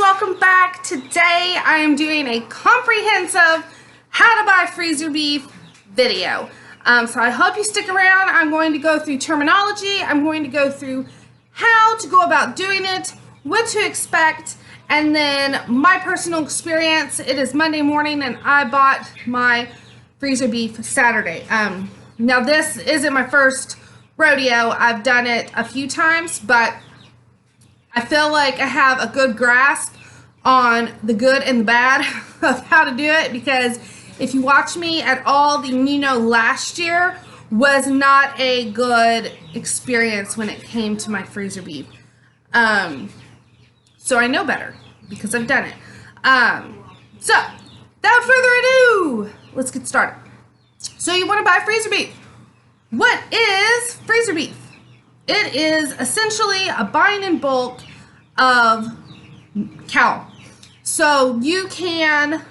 welcome back. Today I am doing a comprehensive how to buy freezer beef video. So I hope you stick around. I'm going to go through terminology. I'm going to go through how to go about doing it, what to expect, and then my personal experience. It is Monday morning and I bought my freezer beef Saturday. Now this isn't my first rodeo. I've done it a few times, but I feel like I have a good grasp on the good and the bad of how to do it, because if you watch me at all, then you know last year was not a good experience when it came to my freezer beef. So I know better because I've done it. So without further ado, let's get started. So you want to buy freezer beef. What is freezer beef? It is essentially a buying in bulk of cow. So you can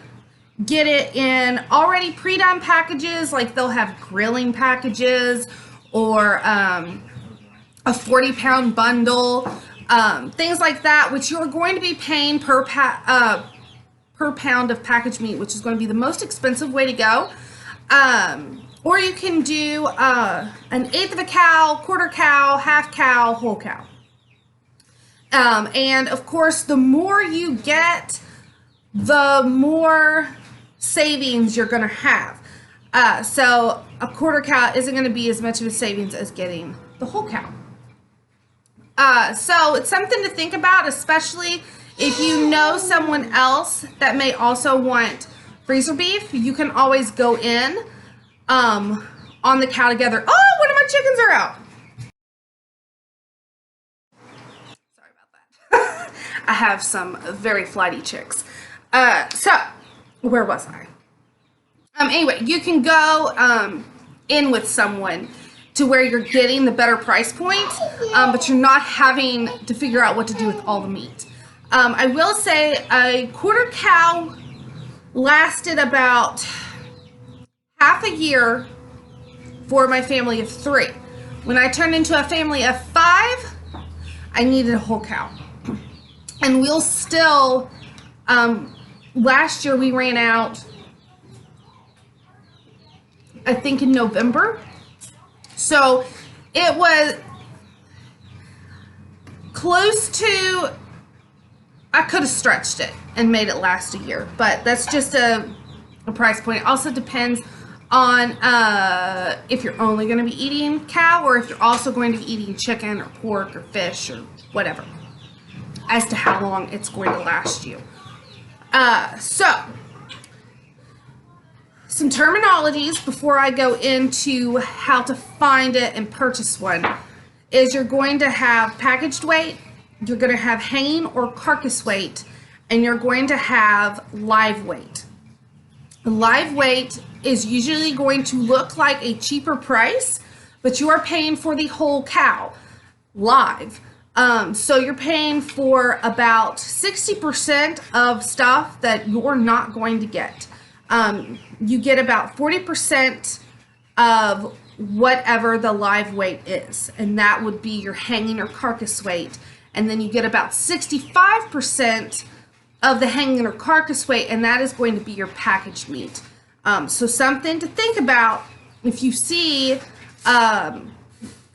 get it in already pre-done packages, like they'll have grilling packages or a 40-pound bundle, things like that, which you're going to be paying per pound of packaged meat, which is going to be the most expensive way to go. Or you can do an eighth of a cow, quarter cow, half cow, whole cow. And of course, the more you get, the more savings you're going to have. So a quarter cow isn't going to be as much of a savings as getting the whole cow. So it's something to think about, especially if you know someone else that may also want freezer beef. You can always go in on the cow together. Oh, one of my chickens are out. Sorry about that. I have some very flighty chicks. So where was I? Anyway, you can go in with someone to where you're getting the better price point, but you're not having to figure out what to do with all the meat. I will say a quarter cow lasted about half a year for my family of 3. When I turned into a family of 5, I needed a whole cow. And we'll still, last year we ran out, I think in November. So it was close to, I could have stretched it and made it last a year, but that's just a price point. It also depends on if you're only going to be eating cow or if you're also going to be eating chicken or pork or fish or whatever, as to how long it's going to last you. So some terminologies before I go into how to find it and purchase one is you're going to have packaged weight, you're going to have hanging or carcass weight, and you're going to have live weight. Live weight is usually going to look like a cheaper price, but you are paying for the whole cow live. So you're paying for about 60% of stuff that you're not going to get. You get about 40% of whatever the live weight is, and that would be your hanging or carcass weight. And then you get about 65% of the hanging or carcass weight, and that is going to be your packaged meat. So something to think about if you see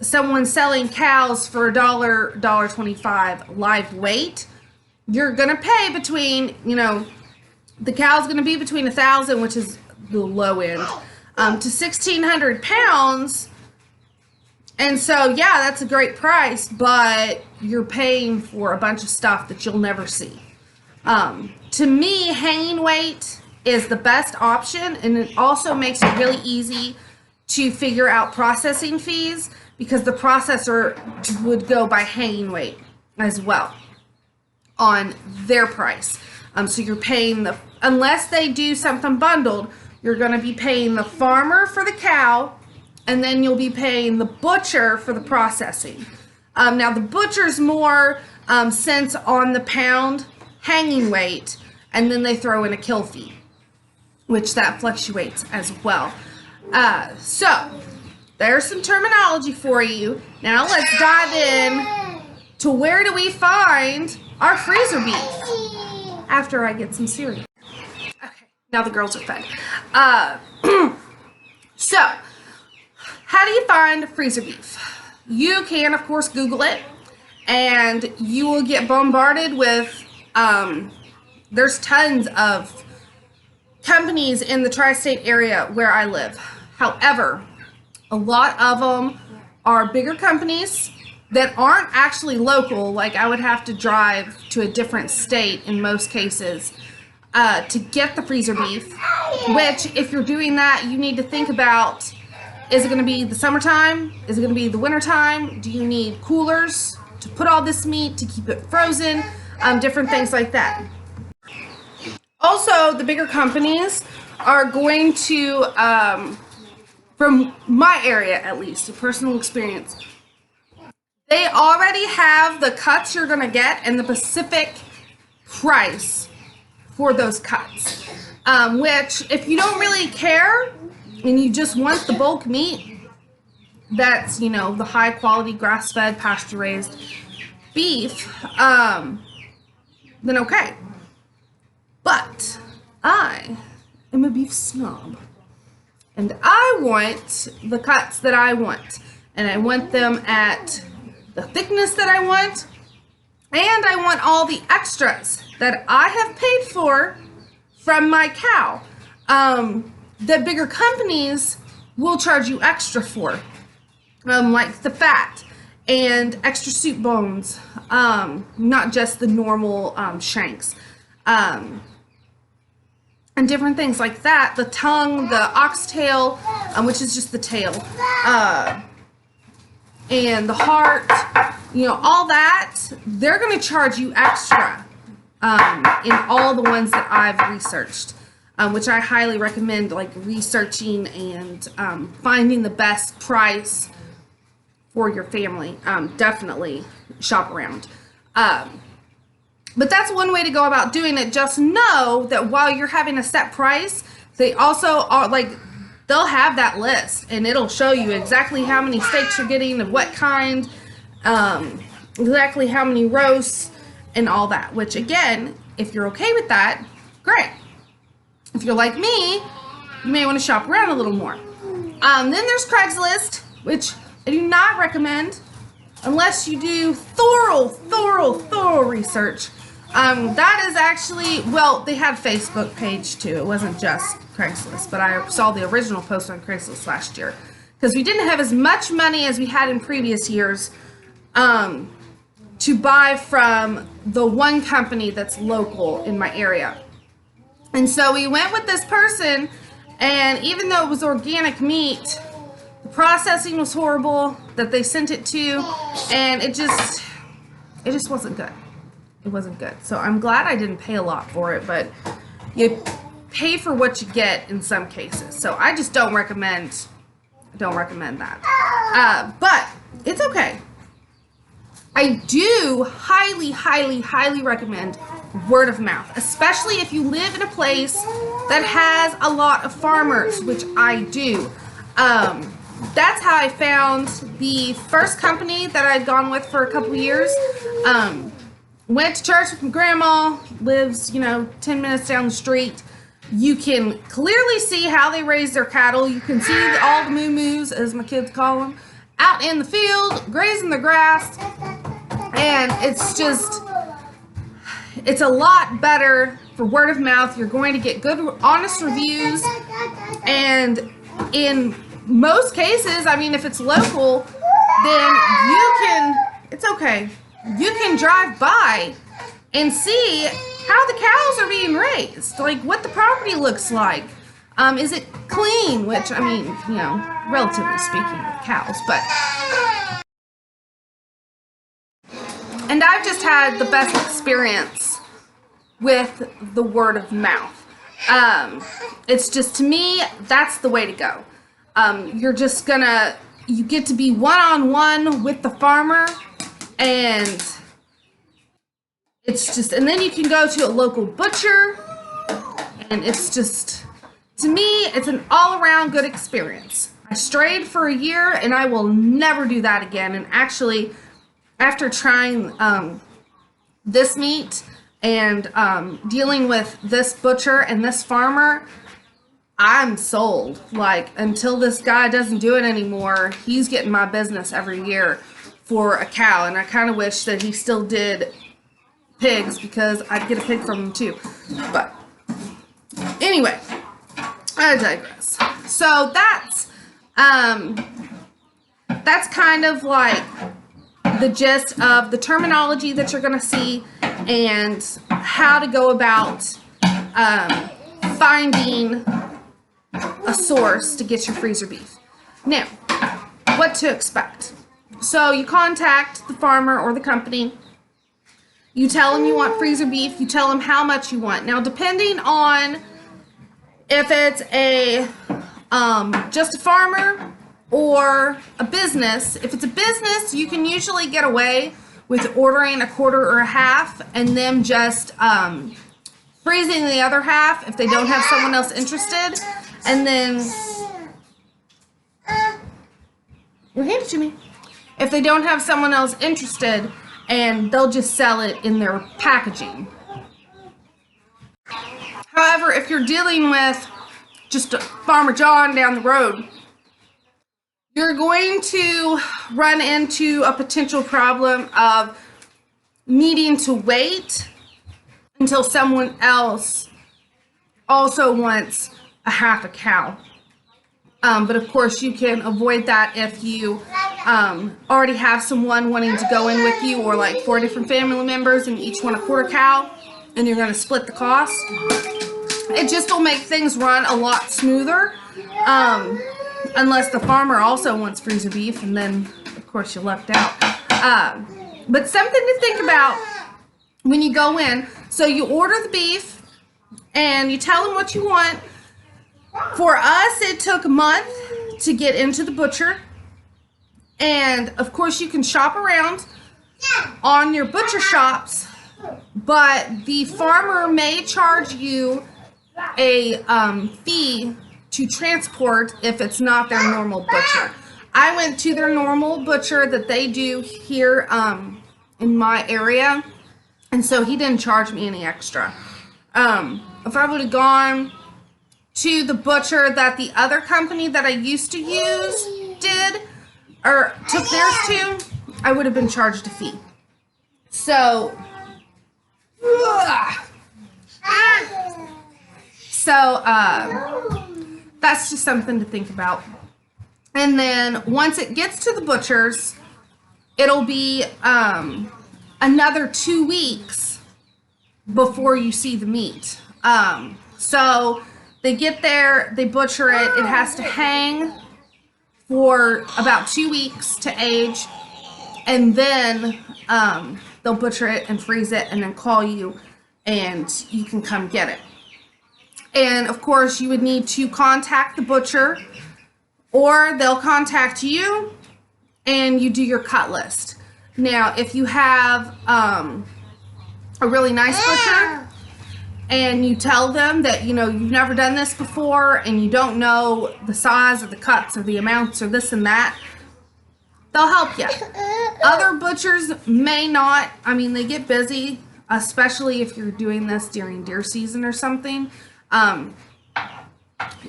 someone selling cows for $1.25 live weight, you're gonna pay between, the cow's gonna be between 1,000, which is the low end, to 1,600 pounds. And so, yeah, that's a great price, but you're paying for a bunch of stuff that you'll never see. To me, hanging weight is the best option, and it also makes it really easy to figure out processing fees, because the processor would go by hanging weight as well on their price. So you're paying unless they do something bundled, you're going to be paying the farmer for the cow, and then you'll be paying the butcher for the processing. Now the butcher's more cents on the pound hanging weight, and then they throw in a kill fee, which that fluctuates as well. So there's some terminology for you. Now let's dive in to where do we find our freezer beef. after I get some cereal. Okay, now the girls are fed. So, how do you find freezer beef? You can, of course, Google it, and you will get bombarded with, there's tons of companies in the tri-state area where I live. However, a lot of them are bigger companies that aren't actually local. Like, I would have to drive to a different state in most cases to get the freezer beef, which, if you're doing that, you need to think about, is it going to be the summertime? Is it going to be the wintertime? Do you need coolers to put all this meat, to keep it frozen? Different things like that. Also, the bigger companies are going to, from my area at least, a personal experience, they already have the cuts you're going to get and the specific price for those cuts. Which, if you don't really care and you just want the bulk meat, that's, you know, the high quality grass-fed, pasture-raised beef, then okay. But I am a beef snob, and I want the cuts that I want, and I want them at the thickness that I want, and I want all the extras that I have paid for from my cow, that bigger companies will charge you extra for, like the fat and extra soup bones, not just the normal shanks, and different things like that. The tongue, the oxtail, which is just the tail, and the heart, you know, all that, they're going to charge you extra in all the ones that I've researched, which I highly recommend, like researching and finding the best price for your family. Definitely shop around. But that's one way to go about doing it. Just know that while you're having a set price, they also are, like, they'll have that list, and it'll show you exactly how many steaks you're getting, of what kind, exactly how many roasts, and all that. Which, again, if you're okay with that, great. If you're like me, you may want to shop around a little more. Then there's Craigslist, which I do not recommend unless you do thorough research. That is actually, well, they had a Facebook page too. It wasn't just Craigslist, but I saw the original post on Craigslist last year because we didn't have as much money as we had in previous years to buy from the one company that's local in my area. And so we went with this person, and even though it was organic meat, the processing was horrible that they sent it to, and it just wasn't good. It wasn't good. So I'm glad I didn't pay a lot for it, but you pay for what you get in some cases. So I just don't recommend that. But it's okay. I do highly recommend word of mouth, especially if you live in a place that has a lot of farmers, which I do. That's how I found the first company that I'd gone with for a couple years. Went to church with my grandma, lives, 10 minutes down the street. You can clearly see how they raise their cattle. You can see all the moo-moos, as my kids call them, out in the field, grazing the grass. And it's a lot better for word of mouth. You're going to get good, honest reviews. And in most cases, I mean, if it's local, then it's okay. You can drive by and see how the cows are being raised, like what the property looks like. Is it clean? Which, I mean, relatively speaking with cows, but. And I've just had the best experience with the word of mouth. It's just, to me, that's the way to go. You get to be one-on-one with the farmer, and it's just, and then you can go to a local butcher, and it's just, to me, it's an all-around good experience. I strayed for a year, and I will never do that again. And actually, after trying this meat, And dealing with this butcher and this farmer, I'm sold. Like, until this guy doesn't do it anymore, he's getting my business every year for a cow. And I kind of wish that he still did pigs, because I'd get a pig from him too. But anyway, I digress. So that's kind of like the gist of the terminology that you're going to see and how to go about finding a source to get your freezer beef. Now, what to expect. So you contact the farmer or the company. You tell them you want freezer beef. You tell them how much you want. Now, depending on if it's a just a farmer or a business. If it's a business, you can usually get away with ordering a quarter or a half and then just freezing the other half if they don't have someone else interested. And then, well, hand it to me. If they don't have someone else interested, and they'll just sell it in their packaging. However, if you're dealing with just Farmer John down the road, you're going to run into a potential problem of needing to wait until someone else also wants a half a cow. But of course, you can avoid that if you already have someone wanting to go in with you, or like 4 different family members and each want a quarter cow, and you're going to split the cost. It just will make things run a lot smoother, unless the farmer also wants freezer beef, and then of course you're left out. But something to think about when you go in. So you order the beef and you tell them what you want. For us, it took a month to get into the butcher. And of course you can shop around on your butcher shops, but the farmer may charge you a fee to transport if it's not their normal butcher. I went to their normal butcher that they do here in my area, and so he didn't charge me any extra. If I would have gone to the butcher that the other company that I used to use did, or took theirs to, I would have been charged a fee. So, that's just something to think about. And then once it gets to the butcher's, it'll be another 2 weeks before you see the meat. So they get there, they butcher it. It has to hang for about 2 weeks to age, and then they'll butcher it and freeze it and then call you and you can come get it. And of course you would need to contact the butcher, or they'll contact you and you do your cut list. Now, if you have a really nice butcher and you tell them that, you know, you've never done this before and you don't know the size or the cuts or the amounts or this and that, they'll help you. Other butchers may not. I mean, they get busy, especially if you're doing this during deer season or something.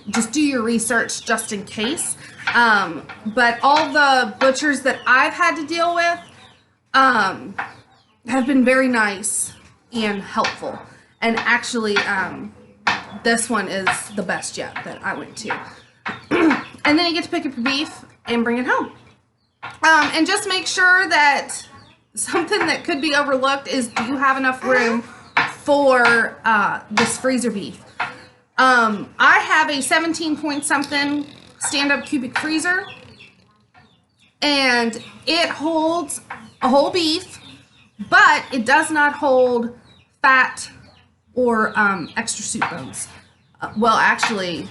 Just do your research just in case. But all the butchers that I've had to deal with have been very nice and helpful. And actually, this one is the best yet that I went to. And then you get to pick up your beef and bring it home. And just make sure that something that could be overlooked is, do you have enough room for this freezer beef? I have a 17 point something stand-up cubic freezer, and it holds a whole beef, but it does not hold fat or extra soup bones. Well, actually,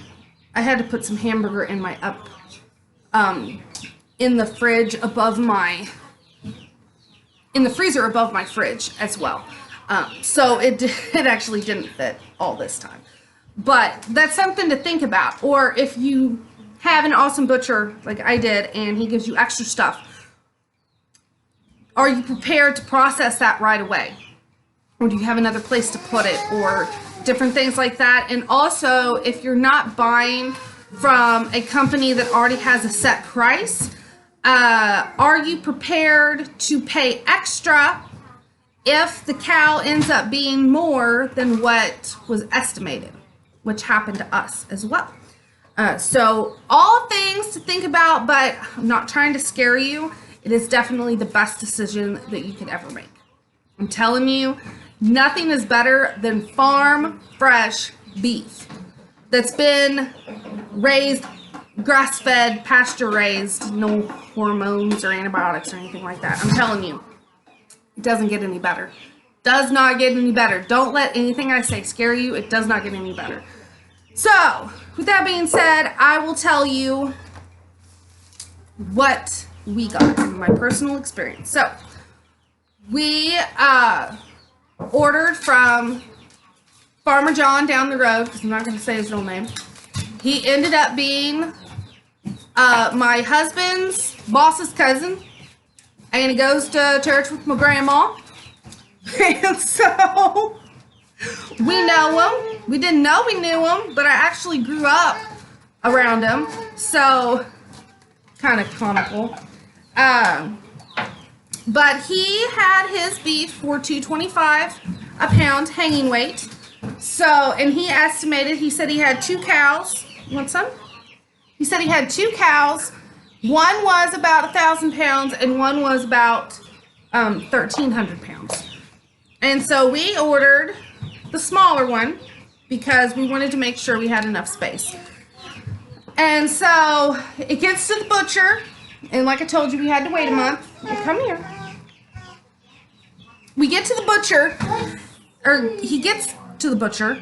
I had to put some hamburger in my in the fridge above my, in the freezer above my fridge as well. So it actually didn't fit all this time. But that's something to think about. Or if you have an awesome butcher like I did and he gives you extra stuff, are you prepared to process that right away? or do you have another place to put it, or different things like that. And also, if you're not buying from a company that already has a set price, are you prepared to pay extra if the cow ends up being more than what was estimated, which happened to us as well. So all things to think about, but I'm not trying to scare you. It is definitely the best decision that you could ever make. I'm telling you, nothing is better than farm fresh beef that's been raised, grass-fed, pasture-raised, no hormones or antibiotics or anything like that. I'm telling you, it doesn't get any better. Does not get any better. Don't let anything I say scare you. It does not get any better. So, with that being said, I will tell you what we got in my personal experience. So, we ordered from Farmer John down the road, because I'm not going to say his real name. He ended up being my husband's boss's cousin, and he goes to church with my grandma. And so we know him. We didn't know we knew him, but I actually grew up around him, so kind of comical. But he had his beef for $2.25 a pound hanging weight. So, and he estimated, he said he had 2 cows. You want some? He said he had 2 cows. One was about 1,000 pounds and one was about 1,300 pounds. And so we ordered the smaller one because we wanted to make sure we had enough space. And so it gets to the butcher, and like I told you, we had to wait a month. Come here. We get to the butcher, or he gets to the butcher,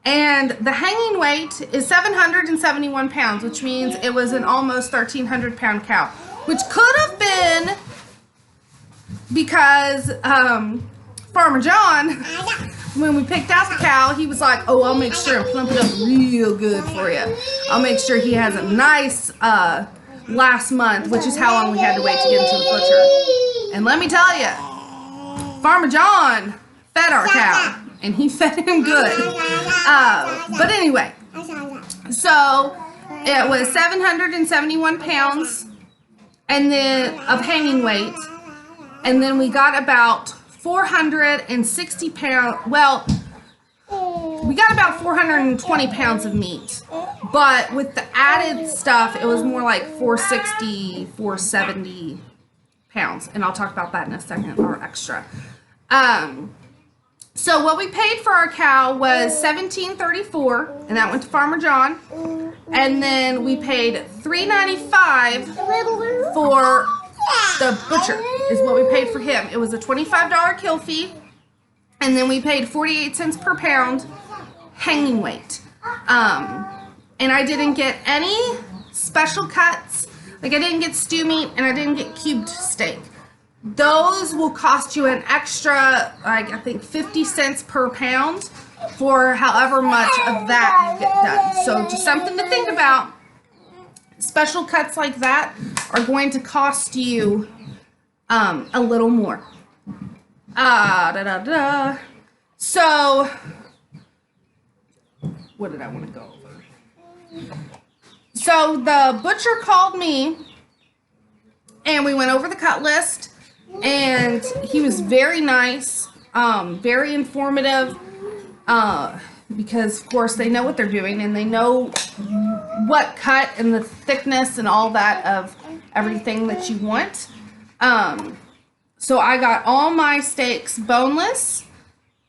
and the hanging weight is 771 pounds, which means it was an almost 1,300 pound cow, which could have been because Farmer John, when we picked out the cow, he was like, oh, I'll make sure and plump it up real good for you. I'll make sure he has a nice last month, which is how long we had to wait to get into the butcher. And let me tell you, Farmer John fed our cow, and he fed him good. But anyway, so it was 771 pounds and then of hanging weight, and then we got about 460 pounds, well, we got about 420 pounds of meat, but with the added stuff, it was more like 460, 470 pounds, and I'll talk about that in a second, or extra. So what we paid for our cow was $17.34, and that went to Farmer John, and then we paid $3.95 for the butcher, is what we paid for him. It was a $25 kill fee, and then we paid 48 cents per pound hanging weight. And I didn't get any special cuts. Like, I didn't get stew meat, and I didn't get cubed steak. Those will cost you an extra, like, I think 50 cents per pound for however much of that you get done. So just something to think about. Special cuts like that are going to cost you a little more. So, what did I want to go over? So the butcher called me, and we went over the cut list, and he was very nice, very informative, because of course they know what they're doing, and they know what cut and the thickness and all that of everything that you want. So I got all my steaks boneless,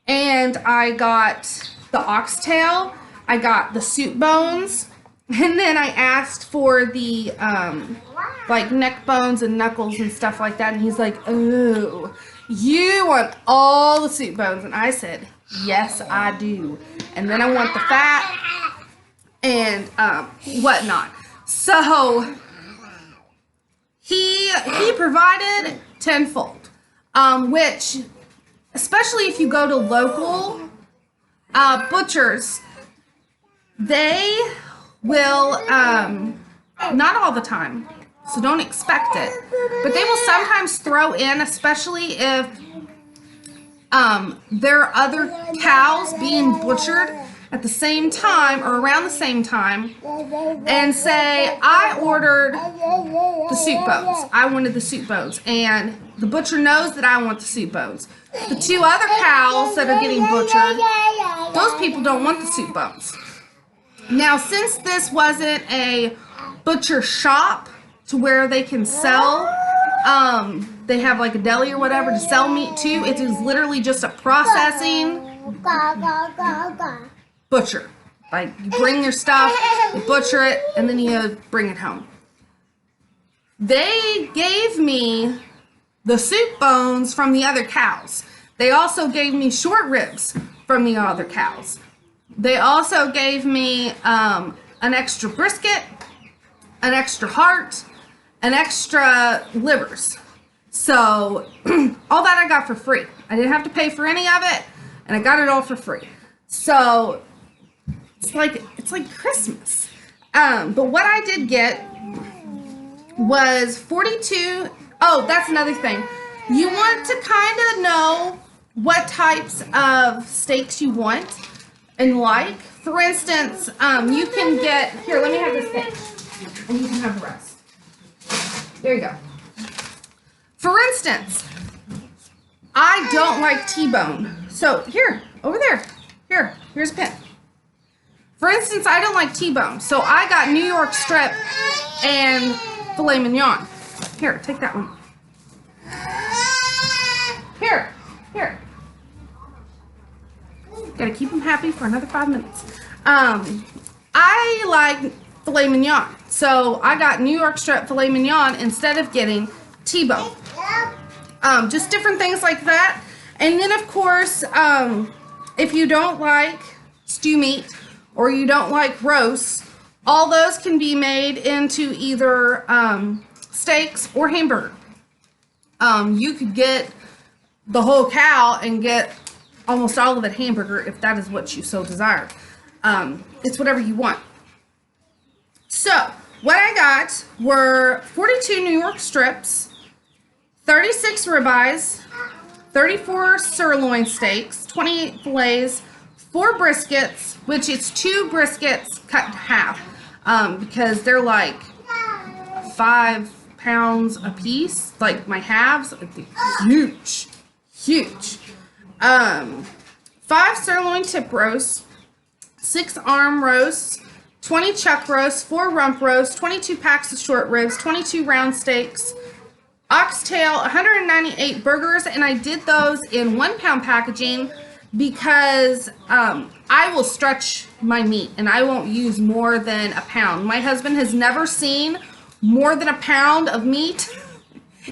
and I got the oxtail, I got the soup bones, and then I asked for the like neck bones and knuckles and stuff like that, and he's like, oh, you want all the soup bones? And I said, yes, I do. And then I want the fat and whatnot. So he provided tenfold, which, especially if you go to local butchers, they will, not all the time, so don't expect it, but they will sometimes throw in, especially if There are other cows being butchered at the same time or around the same time, and say, I ordered the soup bones. I wanted the soup bones, and the butcher knows that I want the soup bones. The two other cows that are getting butchered, those people don't want the soup bones. Now, since this wasn't a butcher shop to where they can sell, they have like a deli or whatever to sell meat to, it is literally just a processing butcher. Like, you bring your stuff, you butcher it, and then you bring it home. They gave me the soup bones from the other cows. They also gave me short ribs from the other cows. They also gave me an extra brisket, an extra heart, an extra livers. So all that I got for free. I didn't have to pay for any of it, and I got it all for free. So it's like Christmas. But what I did get was 42. Oh, that's another thing. You want to kind of know what types of steaks you want and like. For instance, you can get, here, let me have this steak, and you can have the rest. There you go. For instance, I don't like T-bone. So here, over there, here's a pin. For instance, I don't like T-bone, so I got New York strip and filet mignon. Here, take that one. Here. Gotta keep them happy for another 5 minutes. I like filet mignon, so I got New York strip filet mignon instead of getting T-bone. Just different things like that. And then, of course, if you don't like stew meat or you don't like roasts, all those can be made into either steaks or hamburger. You could get the whole cow and get almost all of it hamburger if that is what you so desire. It's whatever you want. So what I got were 42 New York strips, 36 ribeyes, 34 sirloin steaks, 28 fillets, 4 briskets, which is 2 briskets cut in half, because they're like 5 pounds a piece. Like my halves, huge. 5 sirloin tip roasts, 6 arm roasts, 20 chuck roasts, 4 rump roasts, 22 packs of short ribs, 22 round steaks, oxtail, 198 burgers, and I did those in 1 pound packaging because I will stretch my meat and I won't use more than a pound. My husband has never seen more than a pound of meat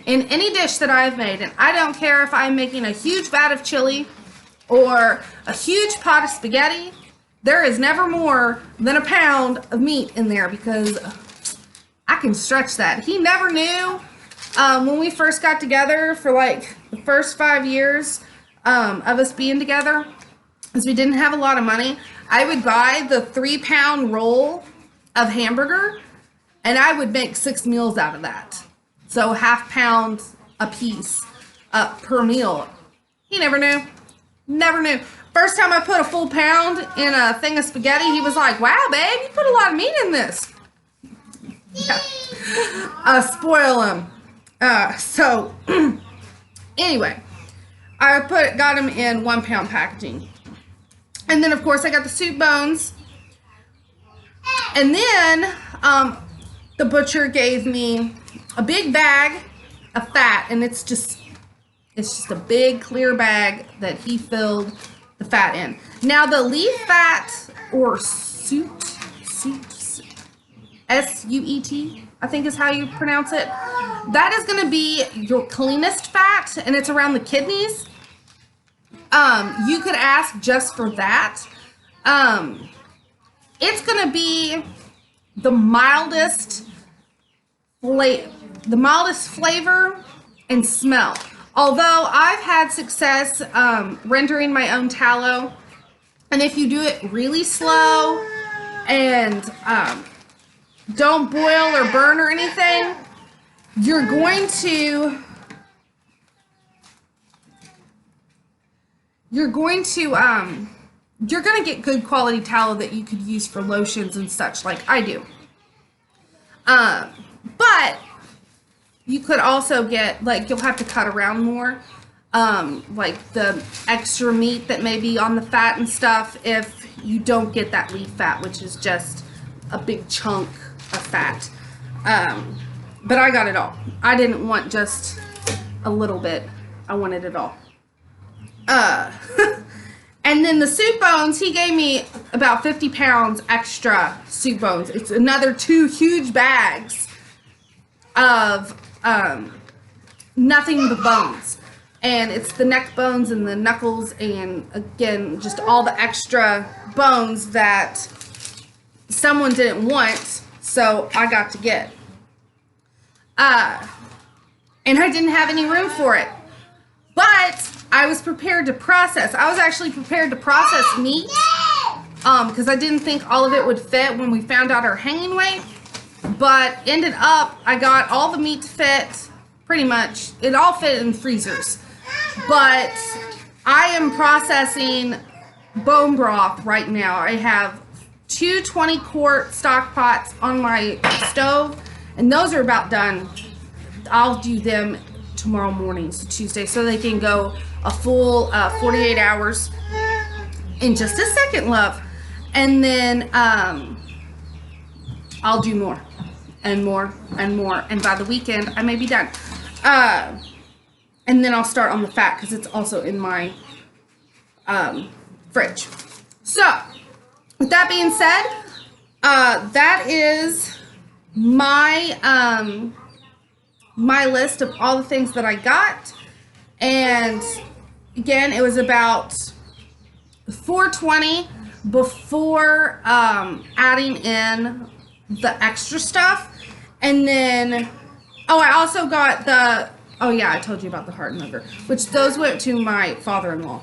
in any dish that I've made, and I don't care if I'm making a huge vat of chili or a huge pot of spaghetti. There is never more than a pound of meat in there because I can stretch that. He never knew when we first got together for like the first 5 years of us being together, because we didn't have a lot of money. I would buy the 3-pound roll of hamburger and I would make 6 meals out of that. So ½ pound a piece per meal. He never knew. Never knew. First time I put a full pound in a thing of spaghetti, he was like, wow, babe, you put a lot of meat in this. Yeah. Spoil him. So, anyway, I got him in 1 pound packaging. And then, of course, I got the soup bones. And then, the butcher gave me a big bag of fat, and it's just a big clear bag that he filled the fat in. Now the leaf fat, or suet, S-U-E-T, I think is how you pronounce it. That is going to be your cleanest fat, and it's around the kidneys. You could ask just for that. It's going to be the mildest flavor and smell. Although I've had success rendering my own tallow, and if you do it really slow and don't boil or burn or anything, you're going to you're going to get good quality tallow that you could use for lotions and such, like I do. But you could also get, like, you'll have to cut around more, like the extra meat that may be on the fat and stuff, if you don't get that leaf fat, which is just a big chunk of fat. But I got it all. I didn't want just a little bit. I wanted it all. And then the soup bones, he gave me about 50 pounds extra soup bones. It's another 2 huge bags of nothing but bones. And it's the neck bones and the knuckles, and again, just all the extra bones that someone didn't want, so I got to get. And I didn't have any room for it. But I was prepared to process. I was actually prepared to process meat because I didn't think all of it would fit when we found out our hanging weight. But ended up, I got all the meat to fit, pretty much. It all fit in freezers. But I am processing bone broth right now. I have 2 20-quart stock pots on my stove, and those are about done. I'll do them tomorrow morning, so Tuesday, so they can go a full 48 hours. In just a second, love. And then I'll do more and more and more, and by the weekend I may be done. And then I'll start on the fat because it's also in my fridge. So with that being said, that is my my list of all the things that I got. And again, it was about $4.20 before adding in the extra stuff. And then, oh, I also got the, oh yeah, I told you about the heart and liver, which those went to my father-in-law.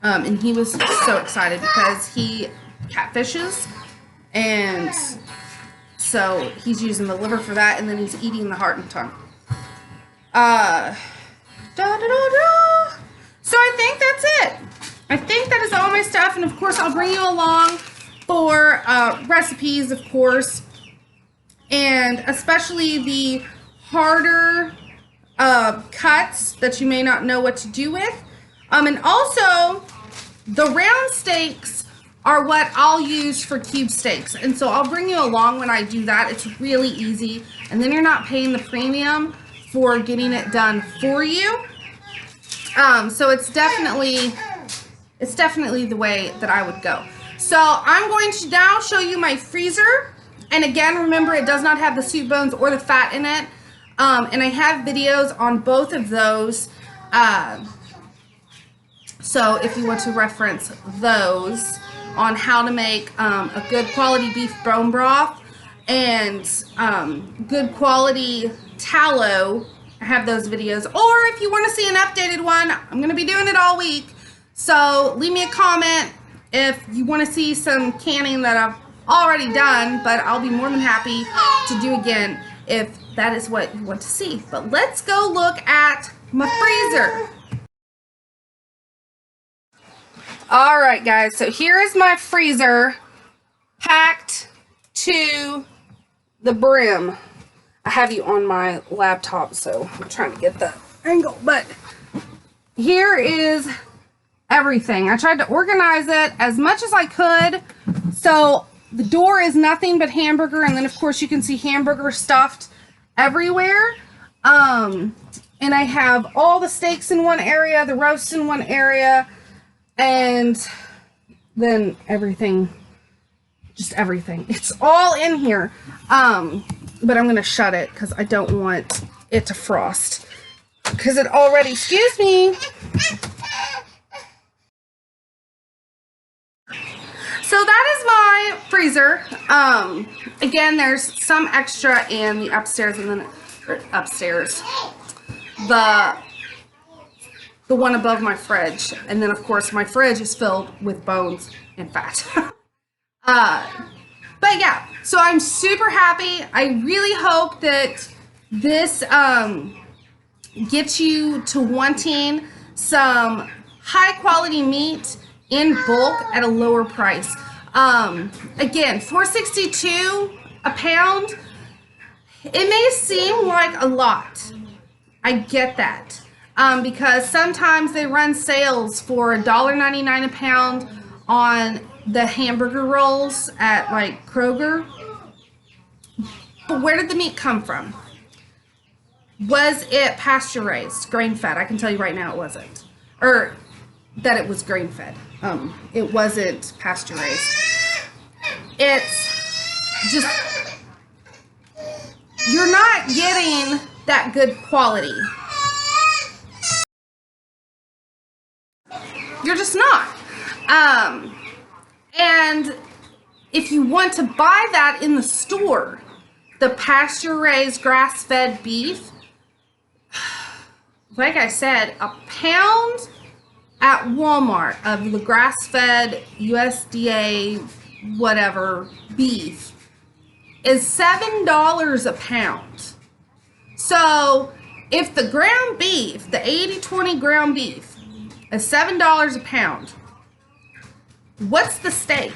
And he was so excited because he catfishes, and so he's using the liver for that, and then he's eating the heart and tongue. So I think that's it. I think that is all my stuff, and of course I'll bring you along for recipes, of course, and especially the harder cuts that you may not know what to do with. And also, the round steaks are what I'll use for cube steaks. And so I'll bring you along when I do that. It's really easy. And then you're not paying the premium for getting it done for you. So it's definitely the way that I would go. So I'm going to now show you my freezer. And again, remember, it does not have the soup bones or the fat in it. And I have videos on both of those. So if you want to reference those on how to make a good quality beef bone broth and good quality tallow, I have those videos. Or if you want to see an updated one, I'm going to be doing it all week. So leave me a comment if you want to see some canning that I've already done, but I'll be more than happy to do again if that is what you want to see. But let's go look at my freezer. All right, guys, so here is my freezer packed to the brim. I have you on my laptop, so I'm trying to get the angle, but here is everything. I tried to organize it as much as I could. So the door is nothing but hamburger, and then of course you can see hamburger stuffed everywhere. And I have all the steaks in one area, the roast in one area, and then everything, just everything. It's all in here. But I'm going to shut it because I don't want it to frost. Because it already, excuse me. So that is my freezer. Again, there's some extra in the upstairs, and then upstairs. The one above my fridge. And then, of course, my fridge is filled with bones and fat. But yeah, so I'm super happy. I really hope that this gets you to wanting some high quality meat in bulk at a lower price. Again, $4.62 a pound. It may seem like a lot. I get that. Because sometimes they run sales for $1.99 a pound on the hamburger rolls at like Kroger. But where did the meat come from? Was it pasture raised, grain fed? I can tell you right now it wasn't. Or that it was grain fed. It wasn't pasture raised. It's just, you're not getting that good quality. You're just not. And if you want to buy that in the store, the pasture-raised grass-fed beef, like I said, a pound at Walmart of the grass-fed USDA whatever beef is $7 a pound. So if the ground beef, the 80-20 ground beef, is $7 a pound, what's the steak?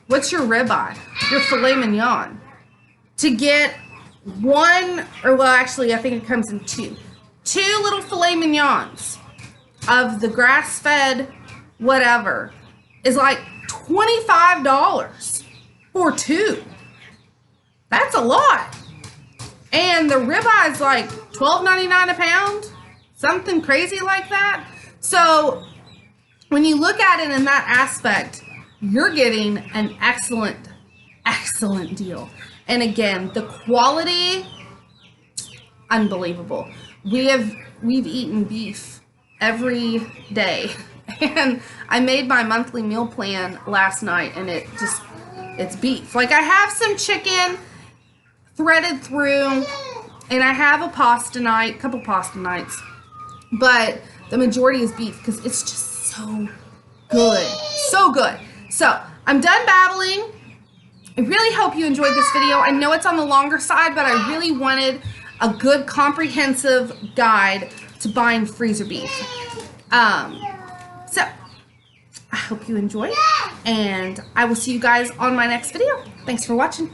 What's your ribeye? Your filet mignon? To get one, or well, actually, I think it comes in two little filet mignons of the grass-fed whatever is like $25 for two. That's a lot. And the ribeye is like $12.99 a pound, something crazy like that. So when you look at it in that aspect, you're getting an excellent deal. And again, the quality, unbelievable. We've eaten beef every day, and I made my monthly meal plan last night, and it's beef. Like, I have some chicken threaded through, and I have a pasta night, couple pasta nights, but the majority is beef because it's just so good. So good. So I'm done babbling. I really hope you enjoyed this video. I know it's on the longer side, but I really wanted a good comprehensive guide to buying freezer beef. So I hope you enjoy, and I will see you guys on my next video. Thanks for watching.